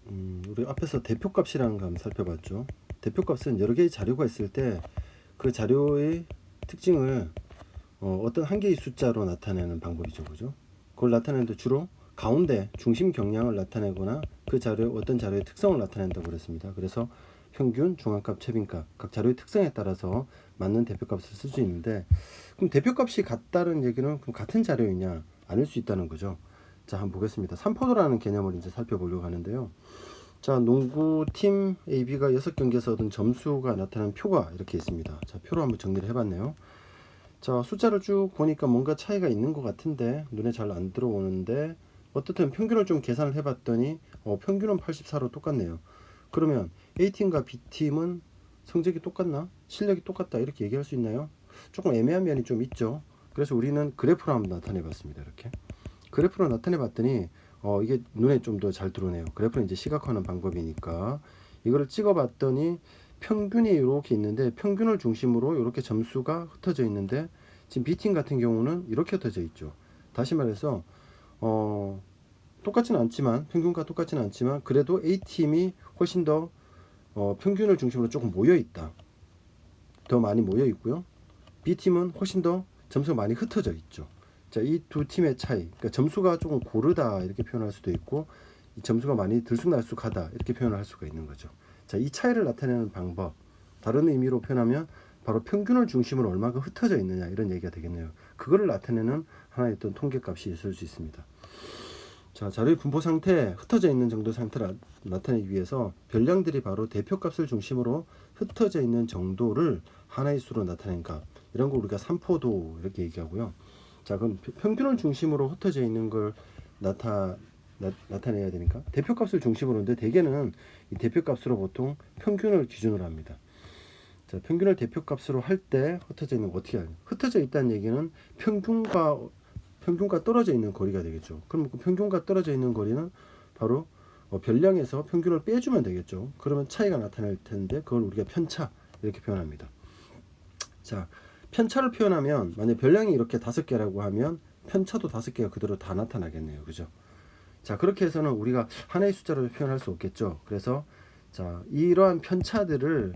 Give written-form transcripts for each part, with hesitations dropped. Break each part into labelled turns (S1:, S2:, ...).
S1: 우리 앞에서 대표값이라는 거 한번 살펴봤죠. 대표값은 여러 개의 자료가 있을 때 그 자료의 특징을 어떤 한 개의 숫자로 나타내는 방법이죠, 그죠? 그걸 나타내는데 주로 가운데 중심 경량을 나타내거나 그 자료 어떤 자료의 특성을 나타낸다고 그랬습니다. 그래서 평균, 중앙값, 최빈값 각 자료의 특성에 따라서 맞는 대표값을 쓸 수 있는데, 그럼 대표값이 같다는 얘기는 그럼 같은 자료이냐? 아닐 수 있다는 거죠. 자, 한번 보겠습니다. 삼포도라는 개념을 이제 살펴보려고 하는데요. 자, 농구팀 AB가 6경기에서 얻은 점수가 나타나는 표가 이렇게 있습니다. 자, 표로 한번 정리를 해봤네요. 자, 숫자를 쭉 보니까 뭔가 차이가 있는 것 같은데 눈에 잘 안 들어오는데, 어떻든 평균을 좀 계산을 해봤더니 평균은 84로 똑같네요. 그러면 A팀과 B팀은 성적이 똑같나? 실력이 똑같다 이렇게 얘기할 수 있나요? 조금 애매한 면이 좀 있죠. 그래서 우리는 그래프로 한번 나타내 봤습니다. 이렇게 그래프로 나타내 봤더니 이게 눈에 좀 더 잘 들어오네요. 그래프는 이제 시각화하는 방법이니까 이거를 찍어 봤더니 평균이 이렇게 있는데, 평균을 중심으로 이렇게 점수가 흩어져 있는데, 지금 B팀 같은 경우는 이렇게 흩어져 있죠. 다시 말해서 똑같지는 않지만, 평균과 똑같지는 않지만 그래도 A팀이 훨씬 더 평균을 중심으로 조금 모여 있다, 더 많이 모여 있고요. B팀은 훨씬 더 점수가 많이 흩어져 있죠. 자, 이 두 팀의 차이, 그러니까 점수가 조금 고르다 이렇게 표현할 수도 있고, 이 점수가 많이 들쑥날쑥하다 이렇게 표현할 수가 있는 거죠. 자, 이 차이를 나타내는 방법, 다른 의미로 표현하면 바로 평균을 중심으로 얼마큼 흩어져 있느냐 이런 얘기가 되겠네요. 그거를 나타내는 하나의 어떤 통계값이 있을 수 있습니다. 자, 자료의 분포 상태, 흩어져 있는 정도 상태를 나타내기 위해서 별량들이 바로 대표값을 중심으로 흩어져 있는 정도를 하나의 수로 나타낸 값, 이런 걸 우리가 삼포도 이렇게 얘기하고요. 자, 그럼 평균을 중심으로 흩어져 있는 걸 나타내야 되니까 대표값을 중심으로인데, 대개는 이 대표값으로 보통 평균을 기준으로 합니다. 자, 평균을 대표값으로 할 때 흩어져 있는 거 어떻게 하냐? 흩어져 있다는 얘기는 평균과 떨어져 있는 거리가 되겠죠. 그럼 그 평균과 떨어져 있는 거리는 바로 별량에서 평균을 빼주면 되겠죠. 그러면 차이가 나타날 텐데 그걸 우리가 편차 이렇게 표현합니다. 자, 편차를 표현하면 만약 별량이 이렇게 5개라고 하면 편차도 5개가 그대로 다 나타나겠네요. 그죠? 자, 그렇게 해서는 우리가 하나의 숫자로 표현할 수 없겠죠. 그래서 자, 이러한 편차를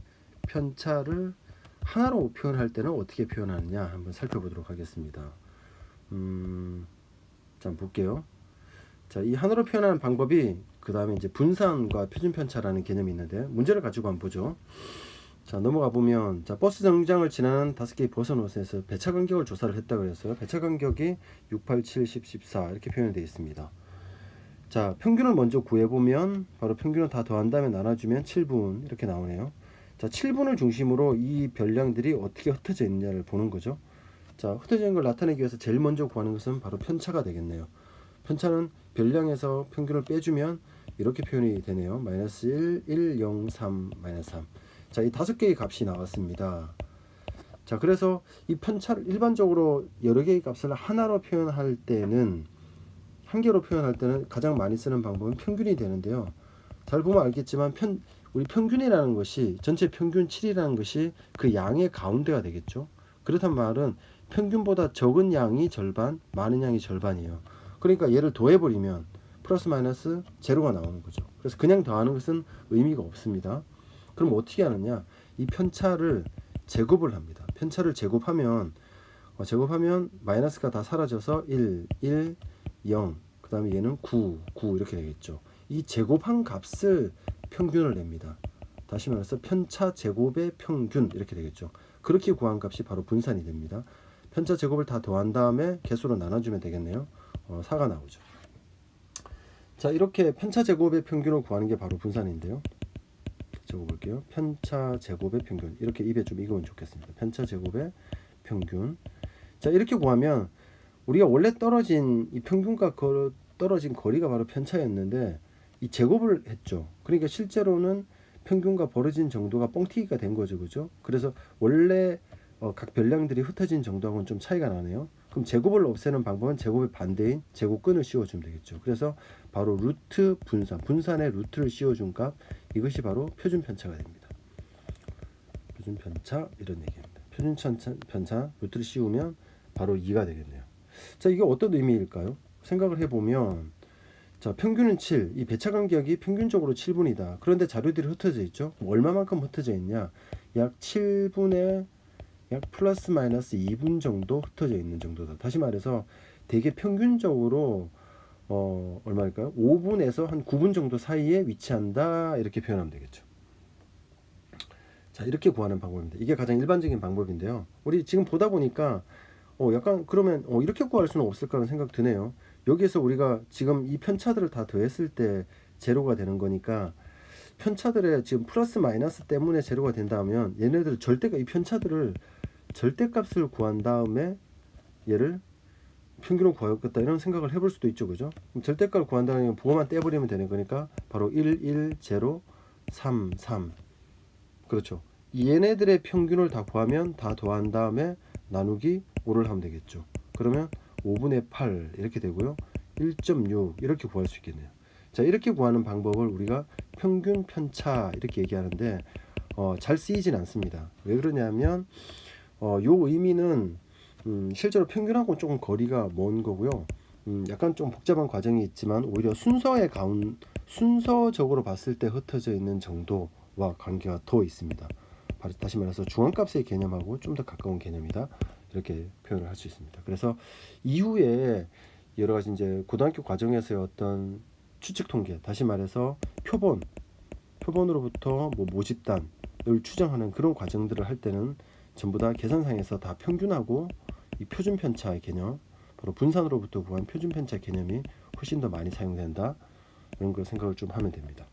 S1: 하나로 표현할 때는 어떻게 표현하느냐 한번 살펴보도록 하겠습니다. 자, 한번 볼게요. 자, 이 하나로 표현하는 방법이 그 다음에 이제 분산과 표준편차라는 개념이 있는데, 문제를 가지고 한번 보죠. 자, 넘어가 보면, 자, 버스 정류장을 지나는 5개의 버스 노선에서 배차 간격을 조사를 했다고 했어요. 배차 간격이 6, 8, 7, 10, 14 이렇게 표현되어 있습니다. 자, 평균을 먼저 구해보면 바로 평균을 다 더한 다음에 나눠주면 7분 이렇게 나오네요. 자, 7분을 중심으로 이 별량들이 어떻게 흩어져 있느냐를 보는 거죠. 자, 흩어져 있는 걸 나타내기 위해서 제일 먼저 구하는 것은 바로 편차가 되겠네요. 편차는 별량에서 평균을 빼주면 이렇게 표현이 되네요. 마이너스 1, 1, 0, 3, 마이너스 3. 자, 이 5개의 값이 나왔습니다. 자, 그래서 이 편차를 일반적으로 여러 개의 값을 하나로 표현할 때는, 한 개로 표현할 때는 가장 많이 쓰는 방법은 평균이 되는데요. 잘 보면 알겠지만 우리 평균이라는 것이, 전체 평균 7이라는 것이 그 양의 가운데가 되겠죠. 그렇단 말은 평균보다 적은 양이 절반, 많은 양이 절반이에요. 그러니까 얘를 더해버리면 플러스 마이너스 제로가 나오는 거죠. 그래서 그냥 더하는 것은 의미가 없습니다. 그럼 어떻게 하느냐? 이 편차를 제곱을 합니다. 편차를 제곱하면 마이너스가 다 사라져서 1, 1, 0, 그 다음에 얘는 9, 9 이렇게 되겠죠. 이 제곱한 값을 평균을 냅니다. 다시 말해서 편차 제곱의 평균 이렇게 되겠죠. 그렇게 구한 값이 바로 분산이 됩니다. 편차 제곱을 다 더한 다음에 개수로 나눠주면 되겠네요. 4가 나오죠. 자, 이렇게 편차 제곱의 평균을 구하는 게 바로 분산인데요. 적어볼게요. 편차 제곱의 평균, 이렇게 입에 좀 익으면 좋겠습니다. 편차 제곱의 평균. 자, 이렇게 구하면 우리가 원래 떨어진 이 평균과 떨어진 거리가 바로 편차였는데 이 제곱을 했죠. 그러니까 실제로는 평균과 벌어진 정도가 뻥튀기가 된 거죠. 그죠? 그래서 원래 각 별량들이 흩어진 정도하고는 좀 차이가 나네요. 그럼 제곱을 없애는 방법은 제곱의 반대인 제곱근을 씌워주면 되겠죠. 그래서 바로 루트 분산의 루트를 씌워준 값, 이것이 바로 표준편차가 됩니다. 표준편차 이런 얘기입니다. 표준편차 루트를 씌우면 바로 2가 되겠네요. 자, 이게 어떤 의미일까요? 생각을 해보면, 자, 평균은 7. 이 배차 간격이 평균적으로 7분이다. 그런데 자료들이 흩어져 있죠. 얼마만큼 흩어져 있냐? 약 7분의 약 플러스 마이너스 2분 정도 흩어져 있는 정도다. 다시 말해서 대개 평균적으로 얼마일까요? 5분에서 한 9분 정도 사이에 위치한다. 이렇게 표현하면 되겠죠. 자, 이렇게 구하는 방법입니다. 이게 가장 일반적인 방법인데요. 우리 지금 보다 보니까 약간 그러면 이렇게 구할 수는 없을까 하는 생각 드네요. 여기에서 우리가 지금 이 편차들을 다 더했을 때 제로가 되는 거니까 편차들의 지금 플러스 마이너스 때문에 제로가 된다면 얘네들 이 편차들을 절대값을 구한 다음에 얘를 평균을 구하겠다 이런 생각을 해볼 수도 있죠. 그죠? 그럼 절대값을 구한다면 부호만 떼버리면 되는 거니까 바로 1, 1, 0, 3, 3 그렇죠. 얘네들의 평균을 다 구하면 다 더한 다음에 나누기 5를 하면 되겠죠. 그러면 5분의 8 이렇게 되고요. 1.6 이렇게 구할 수 있겠네요. 자, 이렇게 구하는 방법을 우리가 평균 편차 이렇게 얘기하는데 잘 쓰이진 않습니다. 왜 그러냐면 요 의미는 실제로 평균하고 조금 거리가 먼 거고요. 약간 좀 복잡한 과정이 있지만 오히려 순서적으로 봤을 때 흩어져 있는 정도와 관계가 더 있습니다. 다시 말해서 중앙값의 개념하고 좀 더 가까운 개념이다. 이렇게 표현을 할 수 있습니다. 그래서 이후에 여러 가지 이제 고등학교 과정에서의 어떤 추측 통계, 다시 말해서 표본으로부터 뭐 모집단을 추정하는 그런 과정들을 할 때는 전부 다 계산상에서 다 평균하고 이 표준 편차의 개념, 바로 분산으로부터 구한 표준 편차 개념이 훨씬 더 많이 사용된다. 이런 거 생각을 좀 하면 됩니다.